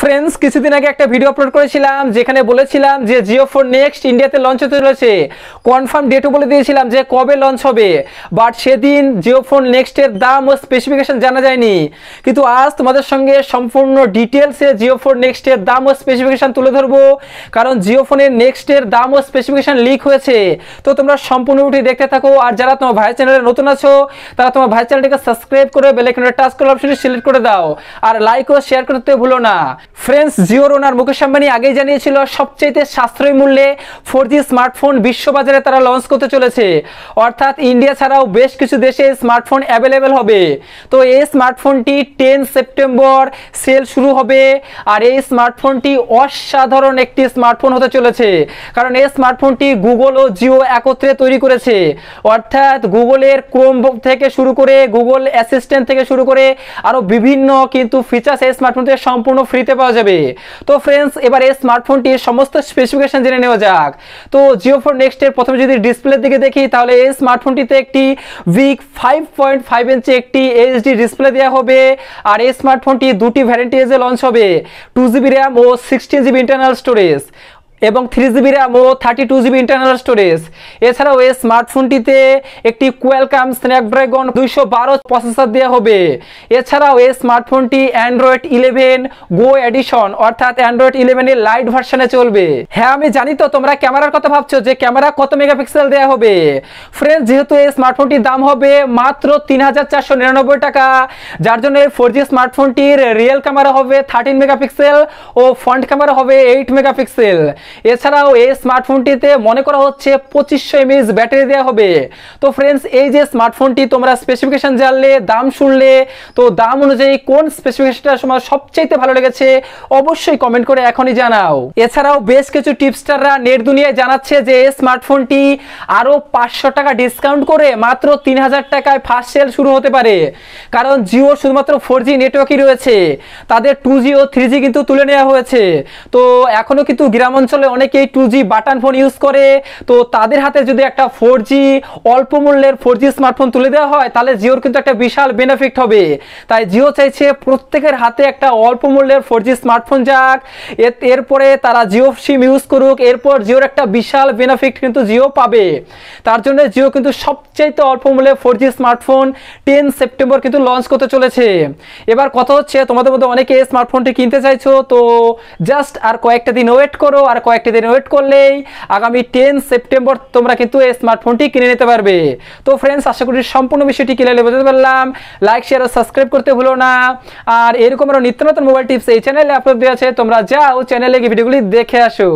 Friends কিছুদিন আগে একটা ভিডিও আপলোড করেছিলাম যেখানে বলেছিলাম যে জিও ফোন নেক্সট ইন্ডিয়াতে লঞ্চ হতে চলেছে। কনফার্ম ডেটও বলে দিয়েছিলাম যে কবে লঞ্চ হবে, বাট সেদিন জিও ফোন নেক্সটের দাম ও স্পেসিফিকেশন জানা যায়নি। কিন্তু আজ তোমাদের সঙ্গে সম্পূর্ণ ডিটেলসে জিও ফোন নেক্সটের দাম ও স্পেসিফিকেশন তুলে ধরবো, কারণ জিও ফোনের নেক্সটের দাম ও স্পেসিফিকেশন লিক হয়েছে। তো তোমরা সম্পূর্ণ ভিডিও দেখতে থাকো, আর যারা তোমার ভাই চ্যানেলে নতুন আছো তারা তোমার ভাই চ্যানেলটিকে সাবস্ক্রাইব করে বেল আইকনে টাচ করে অপশনটি সিলেক্ট করে দাও, আর লাইক ও শেয়ার করতে ভুলো না। ফ্রেন্ডস, জিওর ওনার মুকেশ আম্বানি আগেই জানিয়েছিল সবচেয়ে সাশ্রয়ী মূল্যে 4G স্মার্টফোন বিশ্ববাজারে তারা লঞ্চ করতে চলেছে, অর্থাৎ ইন্ডিয়া ছাড়াও বেশ কিছু দেশে স্মার্টফোন অ্যাভেলেবেল হবে। তো এই স্মার্টফোনটি 10 সেপ্টেম্বর সেল শুরু হবে, আর এই স্মার্টফোনটি অসাধারণ একটি স্মার্টফোন হতে চলেছে, কারণ এই স্মার্টফোনটি গুগল ও জিও একত্রে তৈরি করেছে। অর্থাৎ গুগলের ক্রোম থেকে শুরু করে গুগল অ্যাসিস্ট্যান্ট থেকে শুরু করে আরও বিভিন্ন কিন্তু ফিচার্স এই স্মার্টফোনটি সম্পূর্ণ ফ্রিতে পাওয়া যাবে। তো ফ্রেন্ডস, এবার এই স্মার্টফোনটির সমস্ত স্পেসিফিকেশন জেনে নেওয়া যাক। তো জিও ফোন নেক্সটের প্রথমে যদি ডিসপ্লের দিকে দেখি, তাহলে এই স্মার্টফোনটিতে একটি বিগ 5.5 ইঞ্চি একটি এইচডি ডিসপ্লে দেওয়া হবে, আর এই স্মার্টফোনটি দুটি ভ্যারিয়েন্টে লঞ্চ হবে, 2GB র্যাম ও 16GB ইন্টারনাল স্টোরেজ এবং 3GB র্যাম ও 32GB ইন্টারনাল স্টোরেজ। এছাড়াও এই স্মার্টফোনটিতে একটি কোয়ালকম স্ন্যাপড্রাগন 212 প্রসেসর দেওয়া হবে। এছাড়াও এই স্মার্টফোনটি অ্যান্ড্রয়েড 11 গো এডিশন অর্থাৎ অ্যান্ড্রয়েড 11 এর লাইট ভার্সনে চলবে। হ্যাঁ, আমি জানি তো তোমরা ক্যামেরার কথা ভাবছো যে ক্যামেরা কত মেগাপিক্সেল দেওয়া হবে। ফ্রেন্ডস, যেহেতু এই স্মার্টফোনটির দাম হবে মাত্র 3499 টাকা, যার জন্য এই 4G স্মার্টফোনটির রিয়েল ক্যামেরা হবে 13 মেগাপিক্সেল ও ফ্রন্ট ক্যামেরা হবে 8 মেগাপিক্সেল। এছাড়াও এই স্মার্টফোনটিতে মনে করা হচ্ছে 2500 mAh ব্যাটারি দেওয়া হবে। তো ফ্রেন্ডস, এই যে স্মার্টফোনটি তোমরা স্পেসিফিকেশন জানলে, দাম শুনলে, তো দাম অনুযায়ী কোন স্পেসিফিকেশনটা তোমার সবচেয়ে ভালো লেগেছে অবশ্যই কমেন্ট করে এখনই জানাও। এছাড়াও বেশ কিছু টিপস্টাররা নেট দুনিয়ায় জানাচ্ছে যে এই স্মার্টফোনটি আরও 500 টাকা ডিসকাউন্ট করে মাত্র 3000 টাকায় ফার্স্ট সেল শুরু হতে পারে, কারণ জিও শুধুমাত্র 4G নেটওয়ার্কই রয়েছে, তাদের 2G ও 3G কিন্তু তুলে নেওয়া হয়েছে। তো এখনও কিন্তু গ্রাম অঞ্চলে অনেকেই 2G বাটন ফোন ইউজ করে, তো তাদের হাতে যদি একটা 4G অল্প মূল্যের 4G স্মার্টফোন তুলে দেওয়া হয় তাহলে জিওর কিন্তু একটা বিশাল বেনিফিট হবে। তাই জিও চাইছে প্রত্যেকের হাতে একটা অল্প মূল্যের 4G স্মার্টফোন যাক, এরপরে তারা জিও সিম ইউজ করুক, এরপর জিওর একটা বিশাল বেনিফিট কিন্তু জিও পাবে। তার জন্য জিও কিন্তু সবচাইতে অল্প মূল্যে 4G স্মার্টফোন 10 সেপ্টেম্বর কিন্তু লঞ্চ করতে চলেছে। এবার কথা হচ্ছে, তোমাদের মধ্যে অনেকে এই স্মার্টফোনটি কিনতে চাইছো, তো জাস্ট আর কয়েকটা দিন ওয়েট করো, আর কয়েকটা দিন ওয়েট করলেই আগামী 10 সেপ্টেম্বর তোমরা কিন্তু এই স্মার্টফোনটি কিনে নিতে পারবে। তো ফ্রেন্ডস, আশা করি সম্পূর্ণ বিষয়টি ক্লিয়ারলি বুঝতে পারলাম। লাইক, শেয়ার ও সাবস্ক্রাইব করতে ভুলো না। আর এরকম আরও নিত্য নতুন মোবাইল টিপস এই চ্যানেলে আপলোড দেওয়া আছে, তোমরা যাও চ্যানেলে গিয়ে ভিডিওগুলি দেখে আসো।